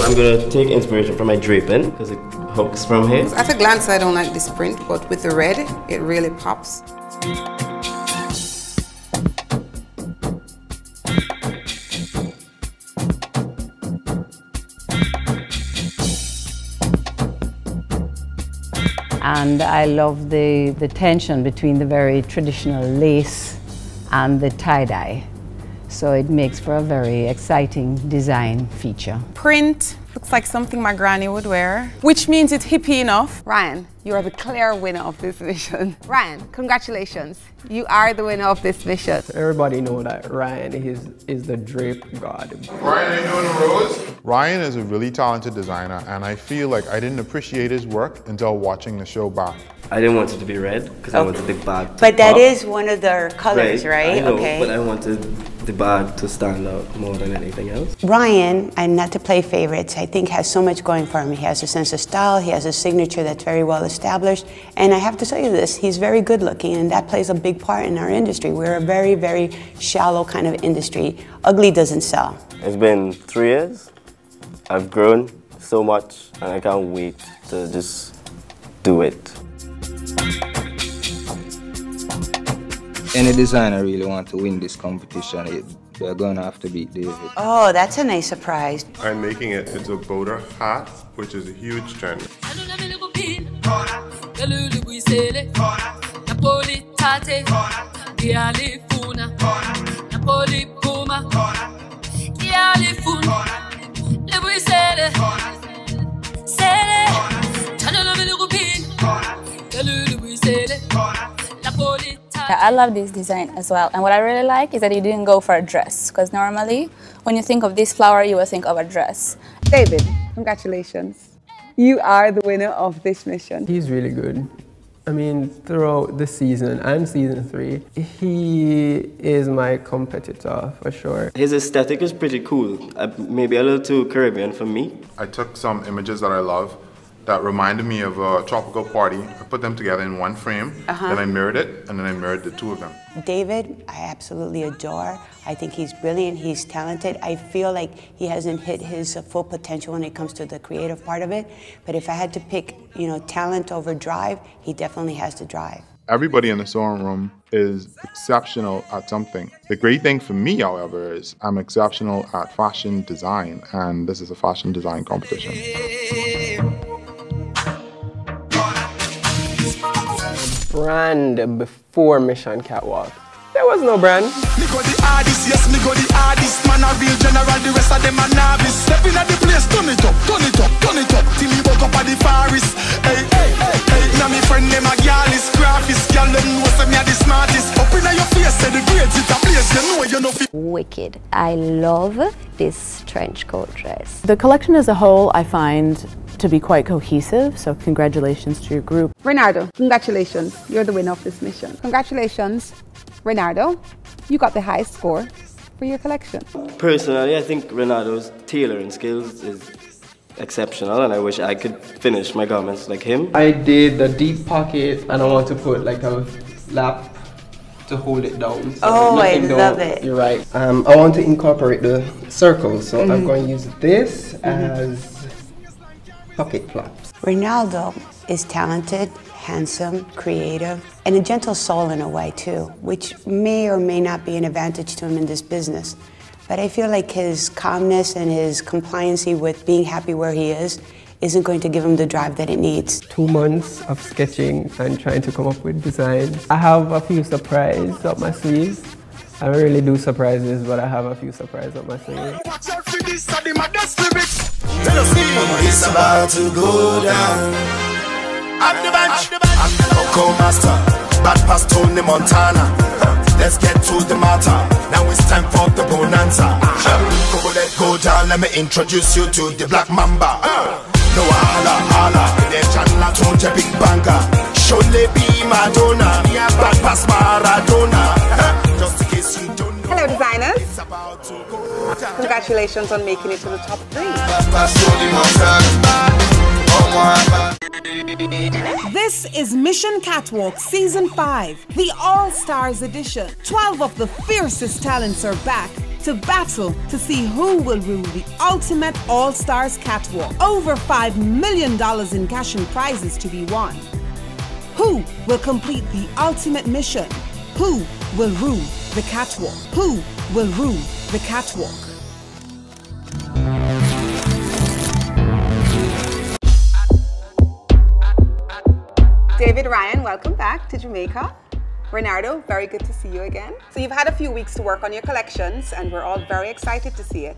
I'm going to take inspiration from my draping because it hooks from here. At a glance, I don't like this print, but with the red, it really pops. And I love the tension between the very traditional lace and the tie-dye. So it makes for a very exciting design feature. Print looks like something my granny would wear, which means it's hippie enough. Ryan, you are the clear winner of this mission. Ryan, congratulations. You are the winner of this mission. Everybody know that Ryan is the drape god. Ryan, are you doing a rose? Ryan is a really talented designer, and I feel like I didn't appreciate his work until watching the show back. I didn't want it to be red because I wanted the bag to But that pop. is one of their colors, right? I know, okay. but I wanted the bag to stand out more than anything else. Ryan, and not to play favorites, I think has so much going for him. He has a sense of style, he has a signature that's very well established, and I have to tell you this, he's very good looking, and that plays a big part in our industry. We're a very, very shallow kind of industry. Ugly doesn't sell. It's been 3 years. I've grown so much, and I can't wait to just do it. Any designer really want to win this competition, they're going to have to beat David. Oh, that's a nice surprise. I'm making it into a boater hat, which is a huge trend. I love this design as well, and what I really like is that you didn't go for a dress, because normally when you think of this flower you will think of a dress. David, congratulations. You are the winner of this mission. He's really good. I mean, throughout the season and season 3, he is my competitor for sure. His aesthetic is pretty cool, maybe a little too Caribbean for me. I took some images that I love that reminded me of a tropical party. I put them together in one frame, then I mirrored it, and then I mirrored the two of them. David, I absolutely adore. I think he's brilliant, he's talented. I feel like he hasn't hit his full potential when it comes to the creative part of it. But if I had to pick, talent over drive, he definitely has the drive. Everybody in the sewing room is exceptional at something. The great thing for me, however, is I'm exceptional at fashion design, and this is a fashion design competition. Brand before Mission Catwalk. There was no brand. Me go the hardest, yes, me go the hardest. Man a real general, the rest of them a novice. Stepping at the place, turn it up, turn it up, turn it up. Till he woke up at the forest. Hey, hey, hey, hey. Now me friend them a girl is graphist. Girl them know say me a the smartest. Up inna your face, say the grades it a place. You know fit. Wicked. I love this trench coat dress. The collection as a whole I find to be quite cohesive, so congratulations to your group. Renardo, congratulations. You're the winner of this mission. Congratulations, Renardo. You got the highest score for your collection. Personally, I think Renardo's tailoring skills is exceptional, and I wish I could finish my garments like him. I did the deep pocket, and I want to put like a flap to hold it down. So I love it. You're right. I want to incorporate the circles, so I'm going to use this as pocket flaps. Renaldo is talented, handsome, creative, and a gentle soul in a way too, which may or may not be an advantage to him in this business. But I feel like his calmness and his compliancy with being happy where he is isn't going to give him the drive that it needs. 2 months of sketching and trying to come up with designs. I have a few surprises up my sleeves. I don't really do surprises, but I have a few surprises up my sleeve. It's about to go down. I'm the bench. I'm the local master. Bad past Tony Montana. Let's get to the matter. Now it's time for the bonanza. Go let go down. Let me introduce you to the Black Mamba. No hala hala. The Chandler Tonja Big Banga. Surely be Madonna. Me a bad pass Maradona. Just in case you don't know. Hello, designers. Congratulations on making it to the top 3. This is Mission Catwalk Season 5, the All-Stars edition. 12 of the fiercest talents are back to battle to see who will rule the ultimate All-Stars Catwalk. Over $5 million in cash and prizes to be won. Who will complete the ultimate mission? Who will rule the catwalk? Who will rule the catwalk? David, Ryan, welcome back to Jamaica. Renardo, very good to see you again. So you've had a few weeks to work on your collections and we're all very excited to see it.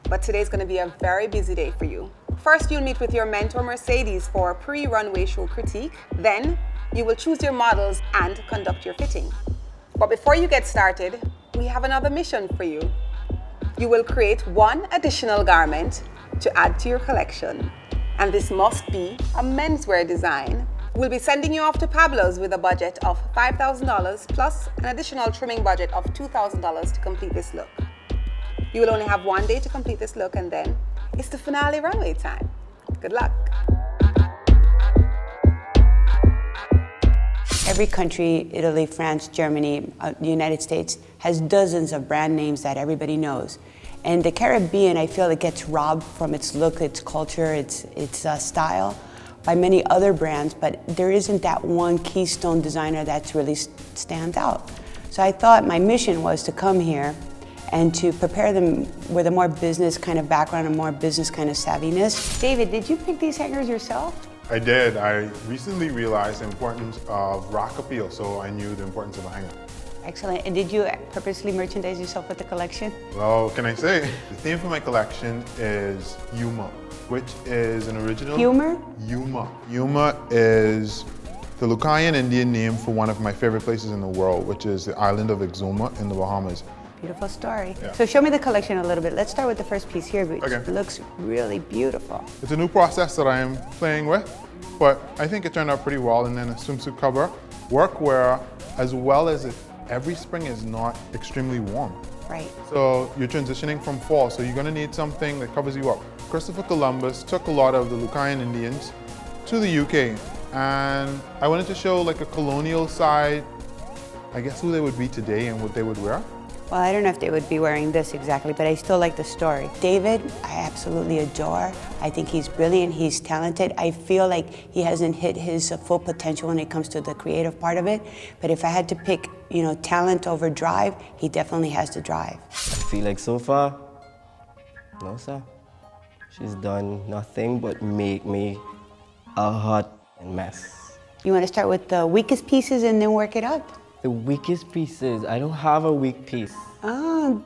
But today's going to be a very busy day for you. First, you'll meet with your mentor Mercedes for a pre-runway show critique. Then, you will choose your models and conduct your fitting. But before you get started, we have another mission for you. You will create one additional garment to add to your collection. And this must be a menswear design. We'll be sending you off to Pablo's with a budget of $5,000 plus an additional trimming budget of $2,000 to complete this look. You will only have one day to complete this look and then it's the finale runway time. Good luck. Every country, Italy, France, Germany, the United States, has dozens of brand names that everybody knows. And the Caribbean, I feel it gets robbed from its look, its culture, its style by many other brands, but there isn't that one keystone designer that's really stands out. So I thought my mission was to come here and to prepare them with a more business kind of background and more business kind of savviness. David, did you pick these hangers yourself? I did. I recently realized the importance of rack appeal, so I knew the importance of a hanger. Excellent. And did you purposely merchandise yourself with the collection? Well, can I say? The theme for my collection is Yuma, which is an original... Humor? Yuma. Yuma is the Lucayan Indian name for one of my favorite places in the world, which is the island of Exuma in the Bahamas. Beautiful story. Yeah. So show me the collection a little bit. Let's start with the first piece here, which looks really beautiful. It's a new process that I'm playing with, but I think it turned out pretty well. And then a swimsuit cover, workwear, as well as every spring is not extremely warm. Right. So you're transitioning from fall, so you're gonna need something that covers you up. Christopher Columbus took a lot of the Lucayan Indians to the UK, and I wanted to show like a colonial side, I guess who they would be today and what they would wear. Well, I don't know if they would be wearing this exactly, but I still like the story. David, I absolutely adore. I think he's brilliant, he's talented. I feel like he hasn't hit his full potential when it comes to the creative part of it. But if I had to pick, you know, talent over drive, he definitely has the drive. I feel like so far, no sir. She's done nothing but make me a hot mess. You want to start with the weakest pieces and then work it up? The weakest pieces, I don't have a weak piece. Oh.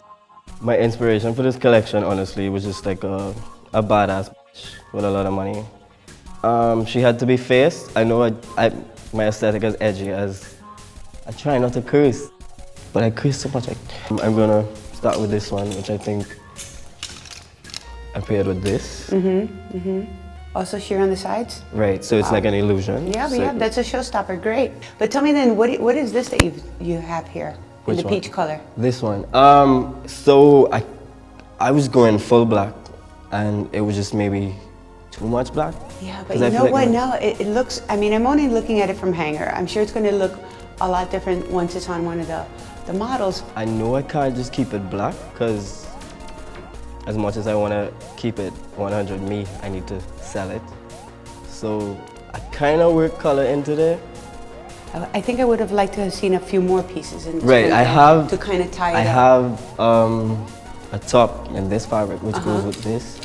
My inspiration for this collection, honestly, was just like a badass bitch with a lot of money. She had to be fierce. I know my aesthetic is edgy as I try not to curse, but I curse so much. I'm gonna start with this one, which I think I paired with this. Also sheer on the sides? Right, so it's like an illusion. Yeah, so yeah, that's a showstopper, great. But tell me then, what is this that you have here? Which in the one? peach color? This one. So I was going full black, and it was just maybe too much black. Yeah, but you know what, now it looks, I mean, I'm only looking at it from hanger. I'm sure it's gonna look a lot different once it's on one of the models. I know I can't just keep it black, because as much as I want to keep it 100 me, I need to sell it. So I kind of work color into there. I think I would have liked to have seen a few more pieces in this. Right, I have to kind of tie it I up. have a top in this fabric, which goes with this.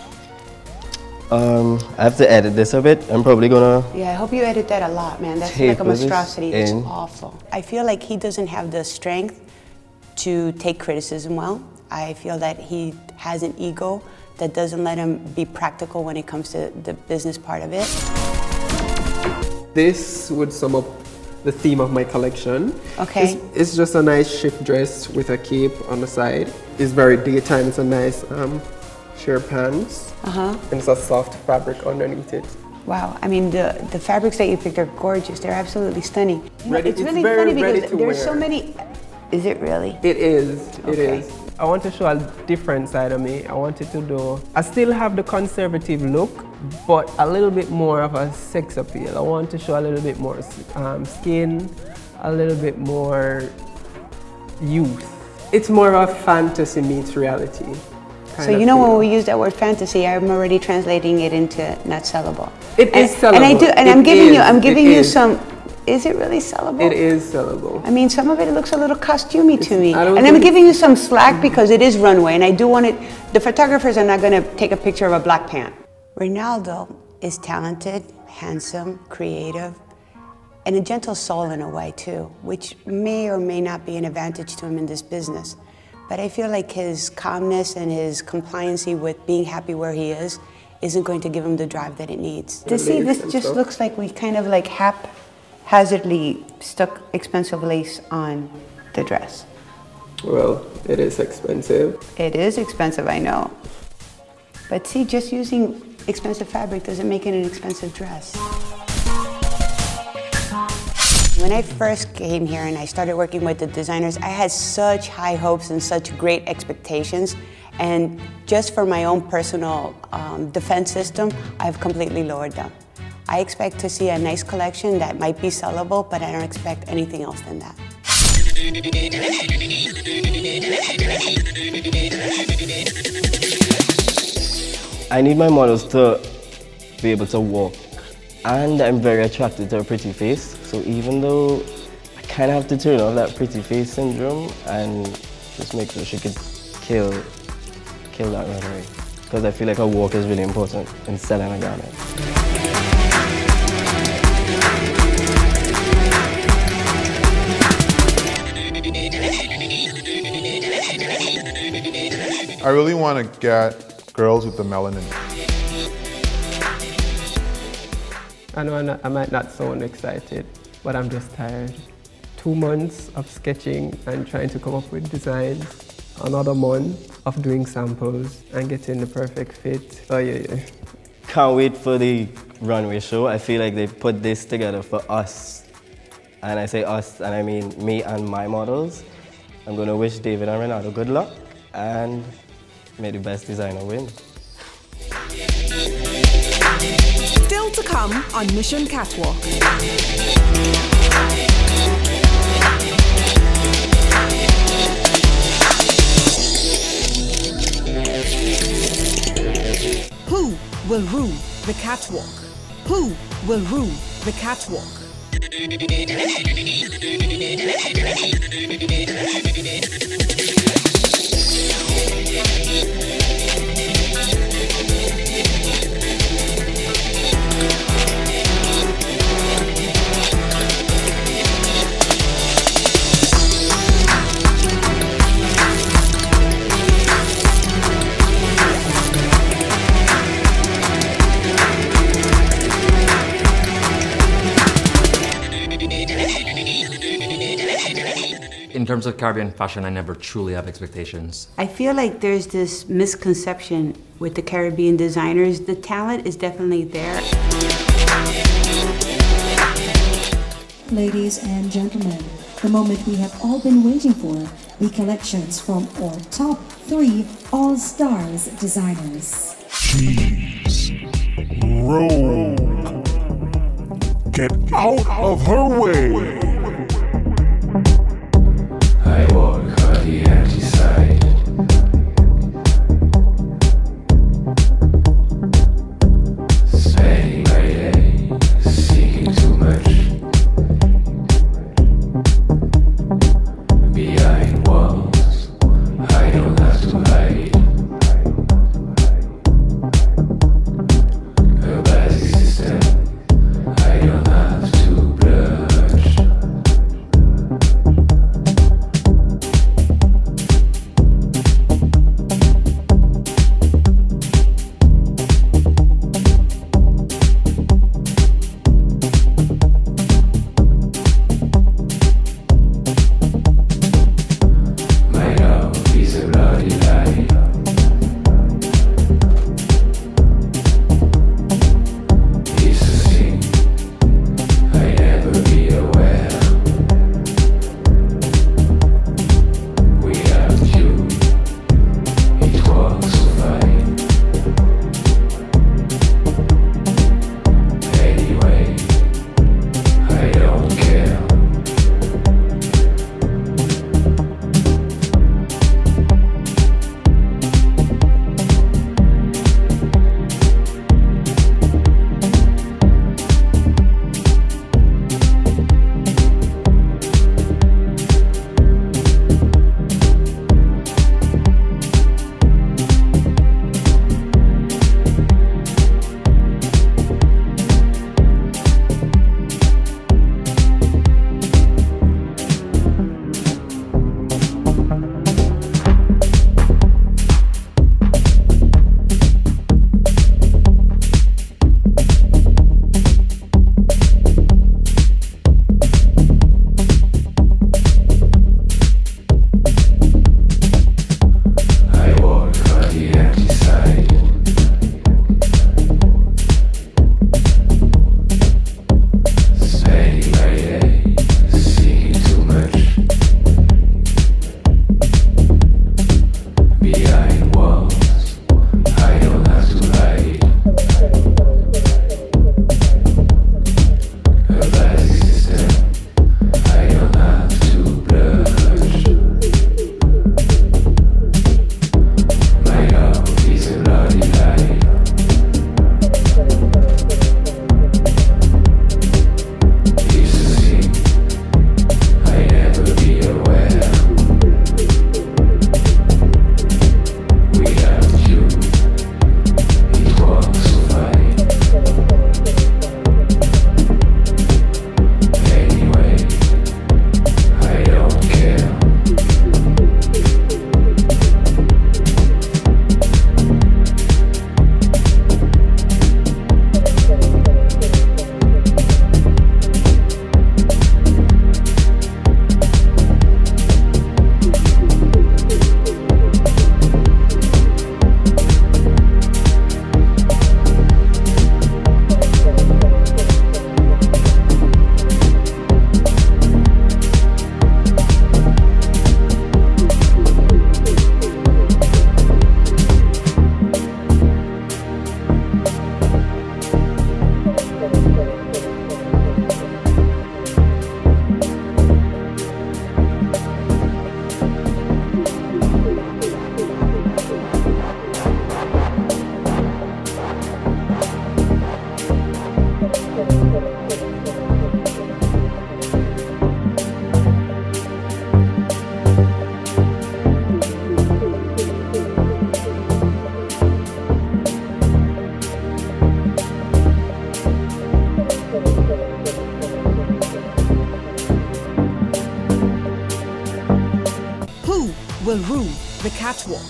I have to edit this a bit. I'm probably gonna. Yeah, I hope you edit that a lot, man. That's like a monstrosity. It's awful. I feel like he doesn't have the strength to take criticism well. I feel that he has an ego that doesn't let him be practical when it comes to the business part of it. This would sum up the theme of my collection. Okay. It's just a nice shift dress with a cape on the side. It's very daytime. It's a nice sheer pants. And it's a soft fabric underneath it. Wow, I mean the fabrics that you picked are gorgeous. They're absolutely stunning. It's really very funny ready because to there's wear. so many. Is it really? It is. It Okay. is. I want to show a different side of me. I wanted to do. I still have the conservative look, but a little bit more of a sex appeal. I want to show a little bit more skin, a little bit more youth. It's more of a fantasy meets reality. So you know when we use that word fantasy, I'm already translating it into not sellable. It is sellable. And I do, and I'm giving you some. Is it really sellable? It is sellable. I mean, some of it looks a little costumey to me. And I'm giving you some slack because it is runway, and I do want it. The photographers are not going to take a picture of a black pant. Renardo is talented, handsome, creative, and a gentle soul in a way too, which may or may not be an advantage to him in this business. But I feel like his calmness and his compliancy with being happy where he is isn't going to give him the drive that it needs. To see, this just looks like we kind of like haphazardly stuck expensive lace on the dress. Well, it is expensive. It is expensive, I know. But see, just using expensive fabric doesn't make it an expensive dress. When I first came here and I started working with the designers, I had such high hopes and such great expectations. And just for my own personal defense system, I've completely lowered them. I expect to see a nice collection that might be sellable, but I don't expect anything else than that. I need my models to be able to walk, and I'm very attracted to a pretty face, so even though I kind of have to turn off that pretty face syndrome and just make sure she could kill that runway, because I feel like her walk is really important in selling a garment. I really want to get girls with the melanin. I know I might not sound excited, but I'm just tired. 2 months of sketching and trying to come up with designs. Another month of doing samples and getting the perfect fit. Oh yeah. Can't wait for the runway show. I feel like they put this together for us. And I say us, and I mean me and my models. I'm going to wish David and Renardo good luck, and may the best designer win. Still to come on Mission Catwalk. Who will rule the catwalk? Who will rule the catwalk? In terms of Caribbean fashion, I never truly have expectations. I feel like there's this misconception with the Caribbean designers. The talent is definitely there. Ladies and gentlemen, the moment we have all been waiting for, the collections from our top 3 all-stars designers. She's Rolle. Get out of her way. I walk on the empty side. Spending my day seeking too much. Behind walls, I don't have to hide. A basic system, I don't have to blush. will rule the catwalk?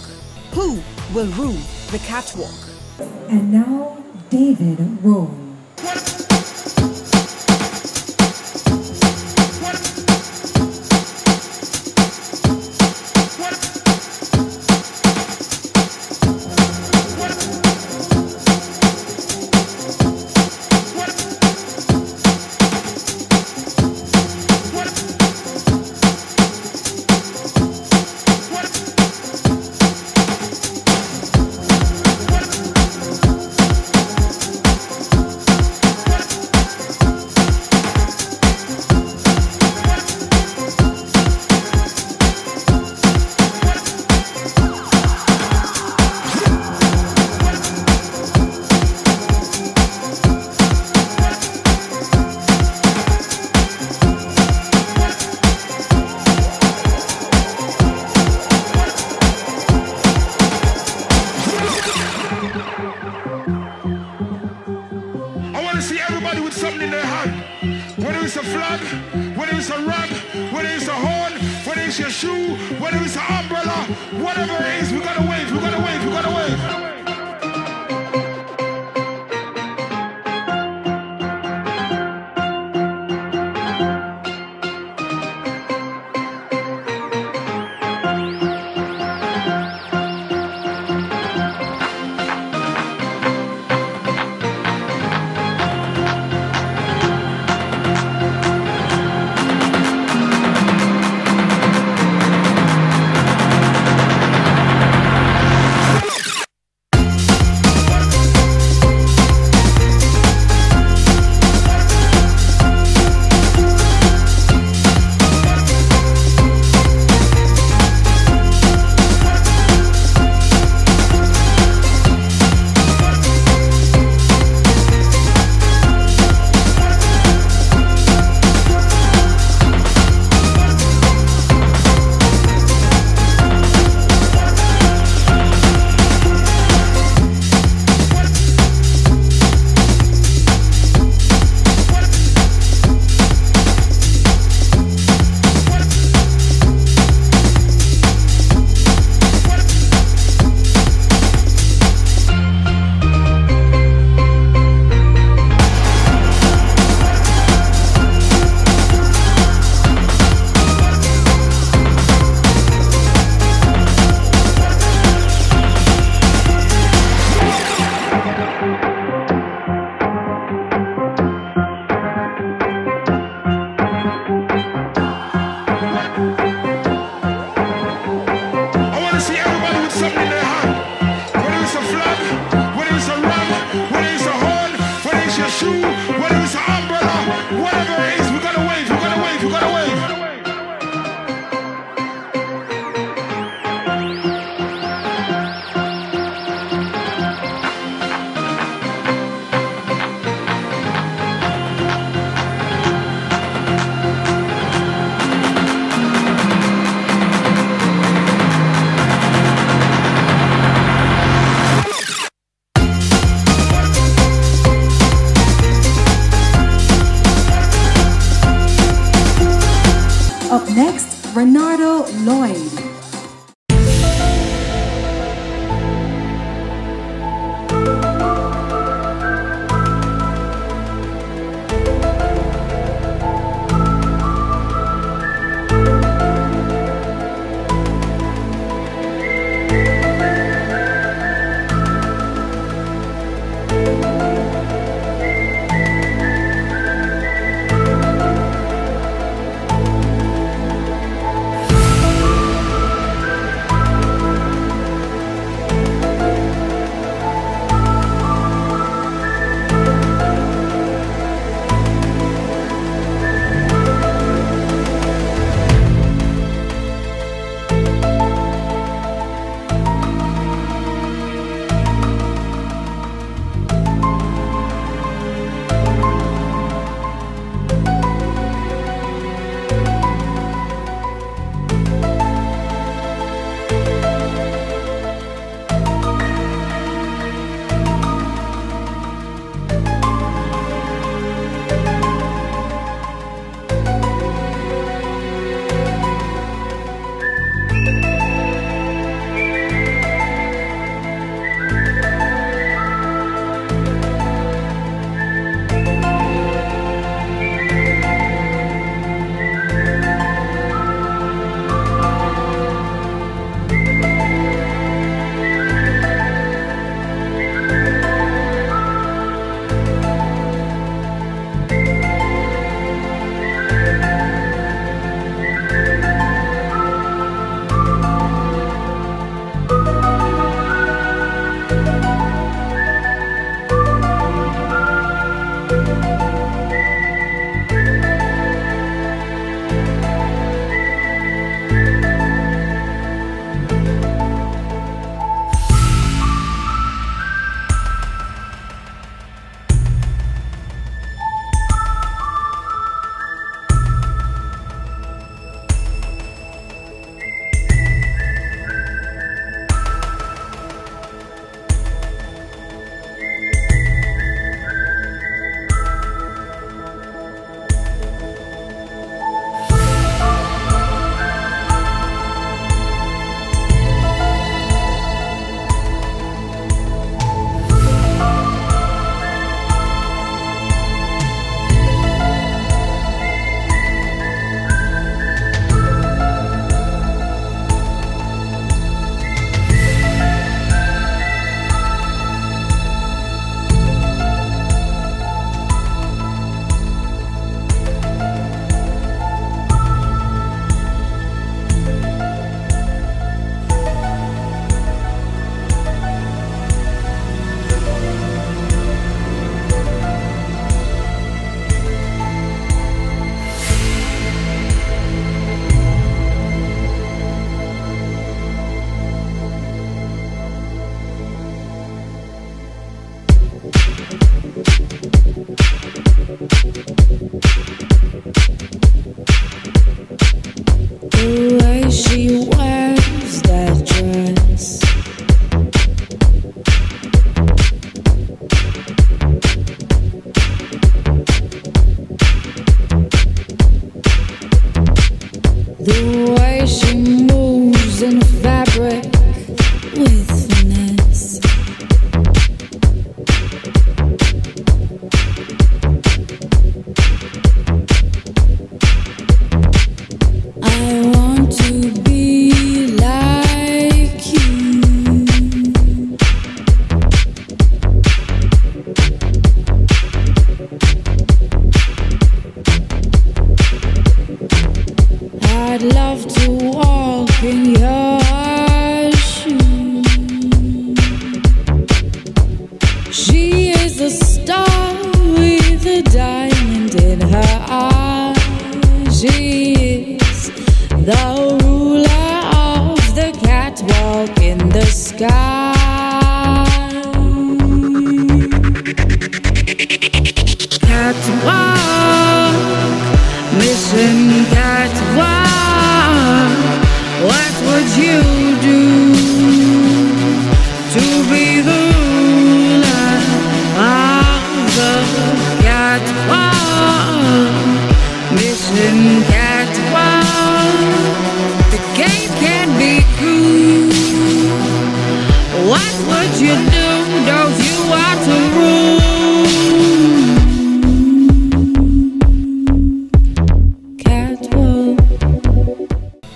Who will rule the catwalk? And now, David Rolle. Up next, Renardo Lloyd. The way she wears that dress, the way she moves in the fabric with finesse. I want to be like you. I'd love to walk in your shoes. She is a star with a diamond in her eye. She is the ruler of the catwalk in the sky. Catwalk, mission catwalk. What would you do to be the ruler of the catwalk? Mission catwalk. The game can be cruel. What would you do? Don't you want to rule?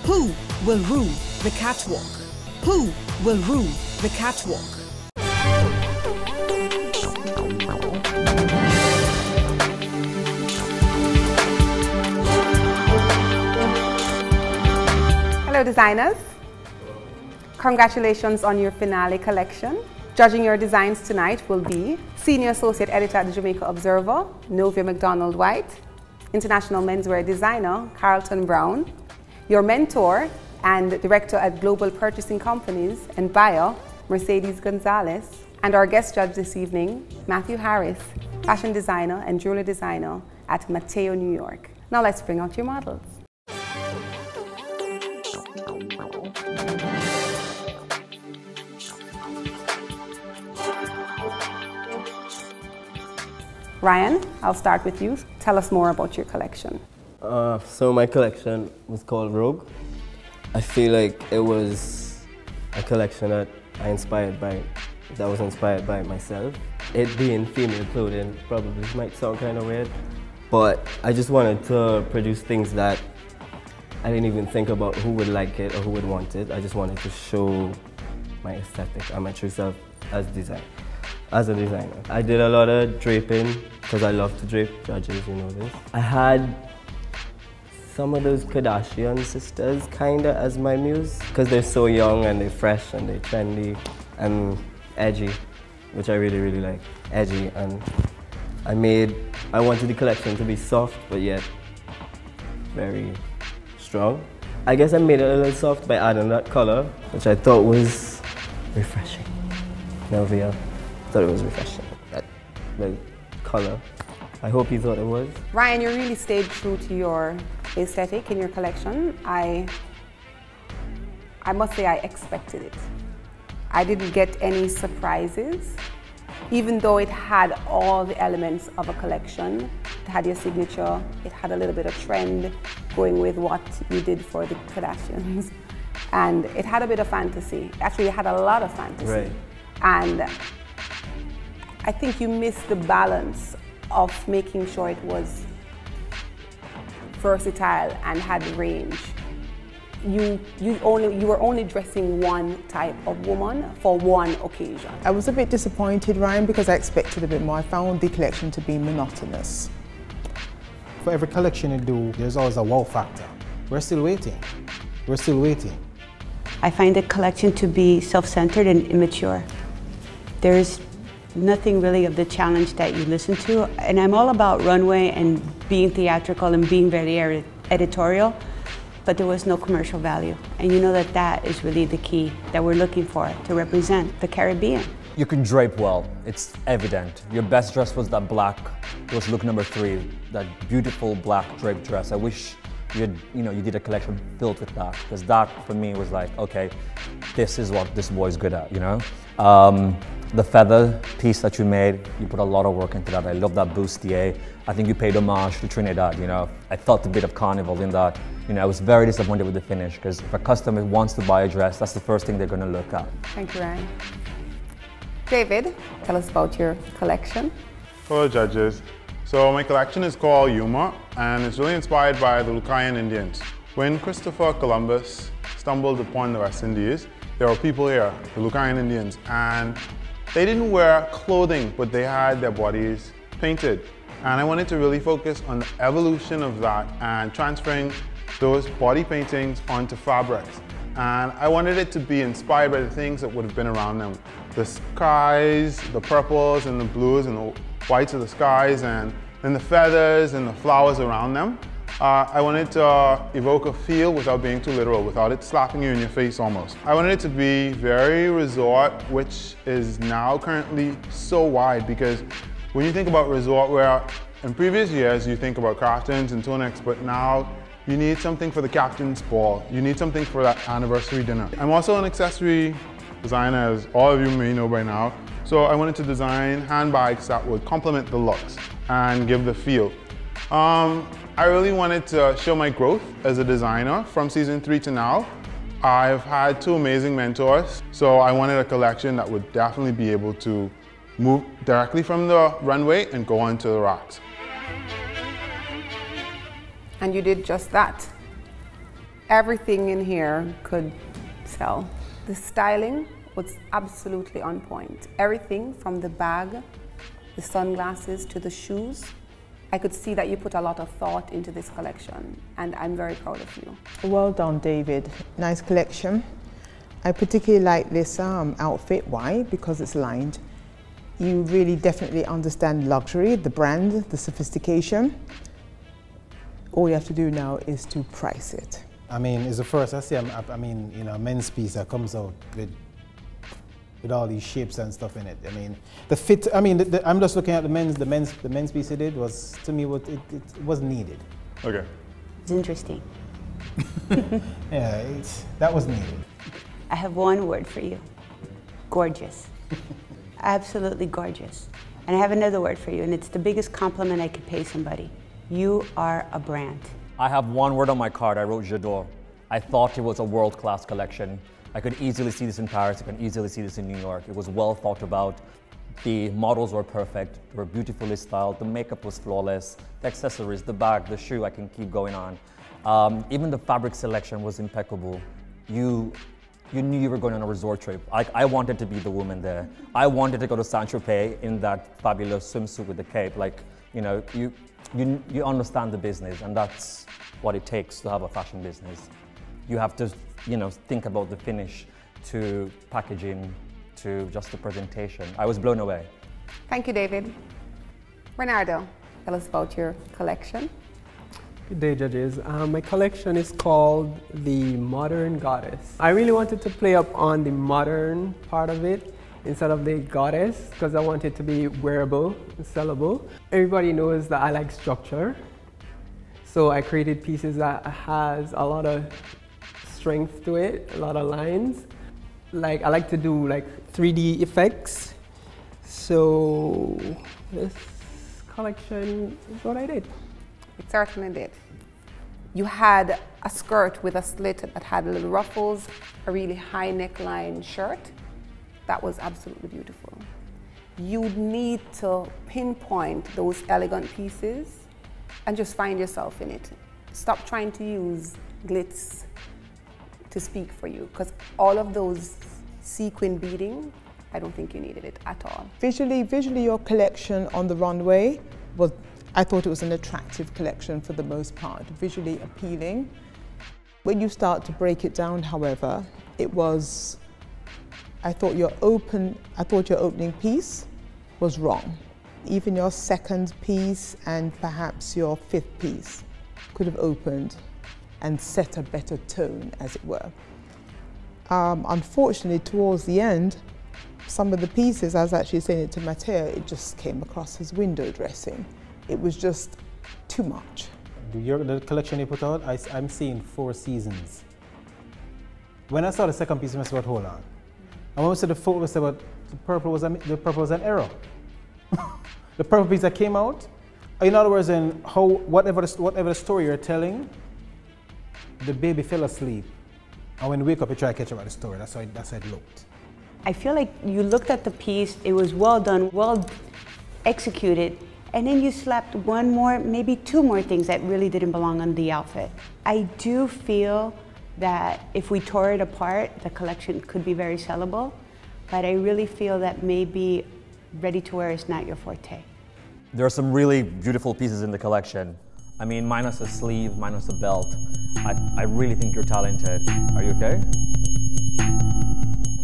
Who will rule the catwalk? Who will rule the catwalk? Hello designers. Congratulations on your finale collection. Judging your designs tonight will be Senior Associate Editor at the Jamaica Observer, Novia McDonald-Whyte, International Menswear Designer, Carlton Brown, your mentor and Director at Global Purchasing Companies and buyer, Mercedes Gonzales, and our guest judge this evening, Mateo Harris, Fashion Designer and Jewelry Designer at Mateo, New York. Now let's bring out your models. Ryan, I'll start with you. Tell us more about your collection. So my collection was called Rogue. I feel like it was a collection that was inspired by myself. It being female clothing probably might sound kind of weird, but I just wanted to produce things that I didn't even think about who would like it or who would want it. I just wanted to show my aesthetic and my true self as a designer. I did a lot of draping because I love to drape. Judges, you know this. I had some of those Kardashian sisters kinda as my muse because they're so young and they're fresh and they're trendy and edgy, which I really, really like. Edgy, and I wanted the collection to be soft but yet very strong. I guess I made it a little soft by adding that color, which I thought was refreshing. Novia. Thought it was refreshing, that color. I hope you thought it was. Ryan, you really stayed true to your aesthetic in your collection. I must say I expected it. I didn't get any surprises, even though it had all the elements of a collection. It had your signature, it had a little bit of trend going with what you did for the Kardashians. And it had a bit of fantasy. Actually, it had a lot of fantasy. Right. And I think you missed the balance of making sure it was versatile and had range. You were only dressing one type of woman for one occasion. I was a bit disappointed, Ryan, because I expected a bit more. I found the collection to be monotonous. For every collection you do, there's always a wow factor. We're still waiting. We're still waiting. I find the collection to be self-centered and immature. There's nothing really of the challenge that you listen to, and I'm all about runway and being theatrical and being very editorial, but there was no commercial value. And you know that that is really the key that we're looking for to represent the Caribbean. You can drape well, it's evident. Your best dress was that black, it was look number 3, that beautiful black draped dress. I wish you did a collection filled with that, because that for me was like, okay, this is what this boy's good at, you know? The feather piece that you made, you put a lot of work into that. I love that bustier. I think you paid homage to Trinidad, you know? I felt a bit of carnival in that. You know, I was very disappointed with the finish, because if a customer wants to buy a dress, that's the first thing they're gonna look at. Thank you, Ryan. David, tell us about your collection. Hello, judges. So my collection is called Yuma, and it's really inspired by the Lucayan Indians. When Christopher Columbus stumbled upon the West Indies, there were people here, the Lucayan Indians, and they didn't wear clothing, but they had their bodies painted. And I wanted to really focus on the evolution of that and transferring those body paintings onto fabrics. And I wanted it to be inspired by the things that would have been around them. The skies, the purples and the blues and the whites of the skies, and then the feathers and the flowers around them. I wanted to evoke a feel without being too literal, without it slapping you in your face almost. I wanted it to be very resort, which is now currently so wide, because when you think about resort wear, in previous years you think about caftans and tunics, but now you need something for the captain's ball. You need something for that anniversary dinner. I'm also an accessory designer, as all of you may know by now. So I wanted to design handbags that would complement the looks and give the feel. I really wanted to show my growth as a designer from season 3 to now. I've had 2 amazing mentors, so I wanted a collection that would definitely be able to move directly from the runway and go onto the racks. And you did just that. Everything in here could sell. The styling was absolutely on point. Everything from the bag, the sunglasses to the shoes. I could see that you put a lot of thought into this collection, and I'm very proud of you. Well done, David. Nice collection. I particularly like this outfit. Why? Because it's lined. You really definitely understand luxury, the brand, the sophistication. All you have to do now is to price it. I mean, it's the first I see. I mean, you know, a men's piece that comes out with all these shapes and stuff in it. I mean, the fit. I mean, I'm just looking at the men's piece it did was, to me, what it wasn't needed. Okay. It's interesting. Yeah, that was needed. I have one word for you. Gorgeous. Absolutely gorgeous. And I have another word for you, and it's the biggest compliment I could pay somebody. You are a brand. I have one word on my card. I wrote J'adore. I thought it was a world-class collection. I could easily see this in Paris. I can easily see this in New York. It was well thought about. The models were perfect. They were beautifully styled. The makeup was flawless. The accessories, the bag, the shoe, I can keep going on. Even the fabric selection was impeccable. You knew you were going on a resort trip. I wanted to be the woman there. I wanted to go to Saint-Tropez in that fabulous swimsuit with the cape. Like, you know, you understand the business, and that's what it takes to have a fashion business. You have to, you know, think about the finish, to packaging, to just the presentation. I was blown away. Thank you, David. Renardo, tell us about your collection. Good day, judges. My collection is called The Modern Goddess. I really wanted to play up on the modern part of it instead of the goddess, because I want it to be wearable and sellable. Everybody knows that I like structure, so I created pieces that has a lot of strength to it, a lot of lines. Like, I like to do like 3D effects, so this collection is what I did. It certainly did. You had a skirt with a slit that had little ruffles, a really high neckline shirt. That was absolutely beautiful. You need to pinpoint those elegant pieces and just find yourself in it. Stop trying to use glitz to speak for you, because all of those sequin beading, I don't think you needed it at all. Visually, your collection on the runway was, I thought it was an attractive collection for the most part, visually appealing. When you start to break it down, however, it was, I thought your opening piece was wrong. Even your second piece and perhaps your fifth piece could have opened and set a better tone, as it were. Unfortunately, towards the end, some of the pieces, I was actually saying it to Mateo, it just came across as window dressing. It was just too much. The collection you put out, I'm seeing 4 seasons. When I saw the second piece, I said, hold on. And when we said the photo, I said, the purple was an error. The purple piece that came out, in other words, in how whatever the story you're telling, the baby fell asleep. And when you wake up, you try to catch up with the story. That's how it looked. I feel like you looked at the piece, it was well done, well executed, and then you slapped one more, maybe 2 more things that really didn't belong on the outfit. I do feel that if we tore it apart, the collection could be very sellable, but I really feel that maybe ready-to-wear is not your forte. There are some really beautiful pieces in the collection. I mean, minus a sleeve, minus a belt. I really think you're talented. Are you okay?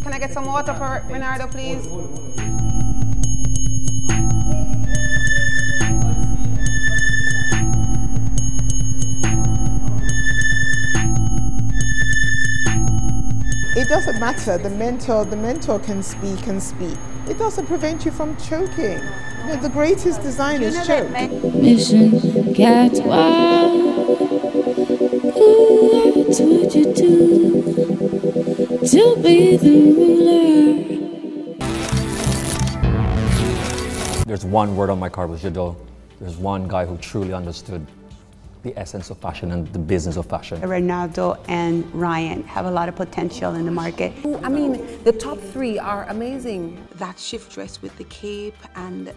Can I get some water for Renardo, please? It doesn't matter, the mentor can speak and speak. It doesn't prevent you from choking. You know, the greatest designers choke. Mission Catwalk. What would you do to be the ruler? There's one word on my card with Jado. There's one guy who truly understood the essence of fashion and the business of fashion. Renardo and Ryan have a lot of potential in the market. I mean, the top 3 are amazing. That shift dress with the cape and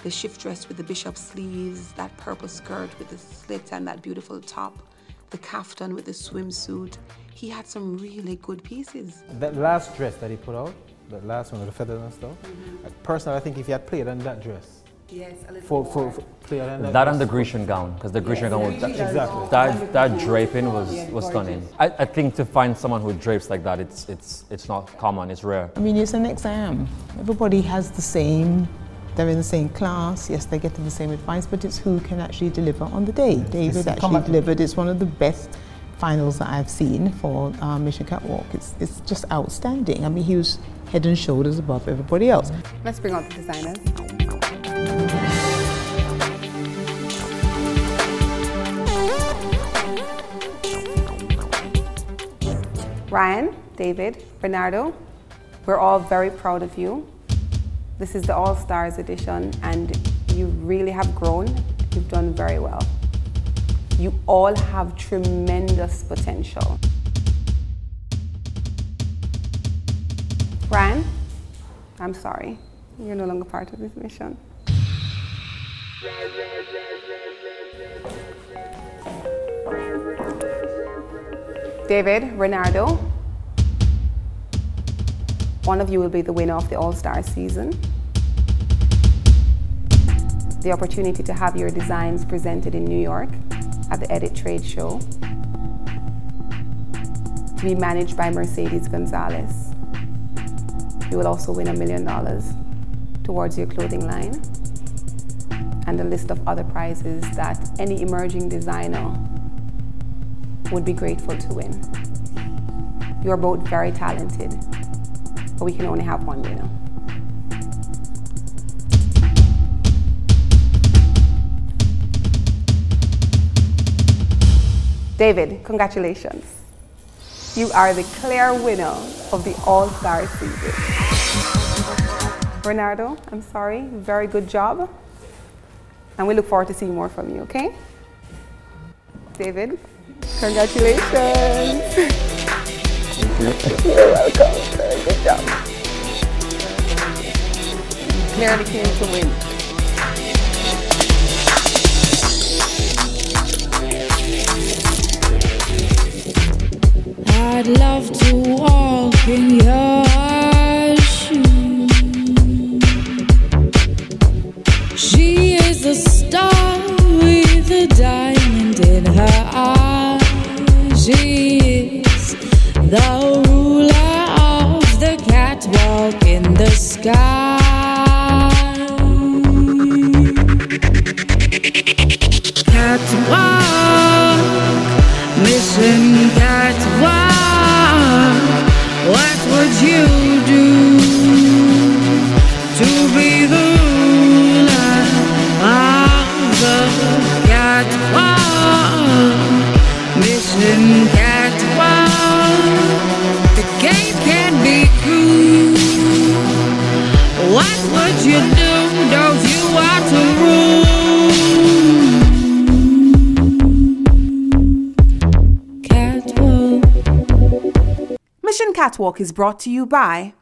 the shift dress with the bishop sleeves, that purple skirt with the slits and that beautiful top, the kaftan with the swimsuit. He had some really good pieces. That last dress that he put out, that last one with the feathers and stuff, personally, I think if he had played on that dress, yes, a little for clear and that and the Grecian gown, because the Grecian gown was exactly that draping was stunning. I think to find someone who drapes like that, it's not common, it's rare. I mean, it's an exam. Everybody has the same, they're in the same class, yes, they're getting the same advice, but it's who can actually deliver on the day. David actually delivered. It's one of the best finals that I've seen for Mission Catwalk. It's just outstanding. I mean, he was head and shoulders above everybody else. Let's bring out the designers. Ryan, David, Renardo, we're all very proud of you. This is the All Stars edition and you really have grown. You've done very well. You all have tremendous potential. Ryan, I'm sorry. You're no longer part of this mission. David, Renardo, one of you will be the winner of the All-Star season. The opportunity to have your designs presented in New York at the Edit Trade Show. To be managed by Mercedes Gonzales. You will also win $1 million towards your clothing line. And a list of other prizes that any emerging designer would be grateful to win. You're both very talented, but we can only have one winner. David, congratulations. You are the clear winner of the All-Star season. Renardo, I'm sorry, very good job. And we look forward to seeing more from you, okay? David, congratulations. You're welcome. Very good job. Clearly came to win. I'd love to walk in your shoes. She is a star with a diamond in her eye. She is the ruler of the catwalk in the sky. Catwalk, mission catwalk. What would you do ruler of the catwalk. Mission catwalk. The game can be cruel. What would you do? Don't you want to rule? Mission Catwalk is brought to you by